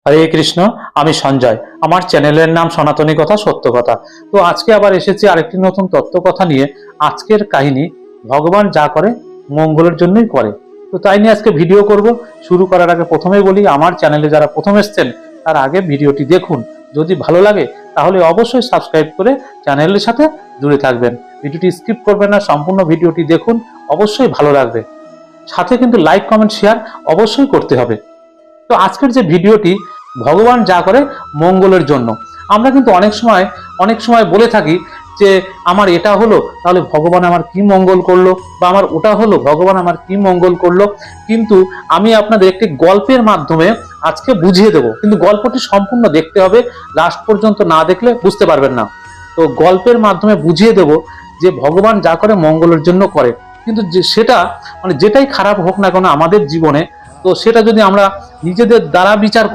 হরে কৃষ্ণ। আমি সঞ্জয়, আমার চ্যানেলের নাম সনাতনী কথা সত্য কথা। তো আজকে আবার এসেছি আরেকটি নতুন তত্ত্ব কথা নিয়ে। আজকের কাহিনী, ভগবান যা করে মঙ্গলের জন্যই করে। তো তাই নিয়ে আজকে ভিডিও করব। শুরু করার আগে প্রথমেই বলি, আমার চ্যানেলে যারা প্রথম এসেছেন তার আগে ভিডিওটি দেখুন। যদি ভালো লাগে তাহলে অবশ্যই সাবস্ক্রাইব করে চ্যানেলের সাথে জুড়ে থাকবেন। ভিডিওটি স্কিপ করবেন না, সম্পূর্ণ ভিডিওটি দেখুন, অবশ্যই ভালো লাগবে। সাথে কিন্তু লাইক কমেন্ট শেয়ার অবশ্যই করতে হবে। তো আজকের যে ভিডিওটি, ভগবান যা করে মঙ্গলের জন্য। আমরা কিন্তু অনেক সময় বলে থাকি যে আমার এটা হলো তাহলে ভগবান আমার কি মঙ্গল করলো, বা আমার ওটা হলো ভগবান আমার কি মঙ্গল করলো। কিন্তু আমি আপনাদের একটি গল্পের মাধ্যমে আজকে বুঝিয়ে দেব, কিন্তু গল্পটি সম্পূর্ণ দেখতে হবে, লাস্ট পর্যন্ত না দেখলে বুঝতে পারবেন না। তো গল্পের মাধ্যমে বুঝিয়ে দেব যে ভগবান যা করে মঙ্গলের জন্য করে। কিন্তু সেটা যেটাই খারাপ হোক না কেন আমাদের জীবনে, তো সেটা যদি আমরা নিজেদের দ্বারা বিচার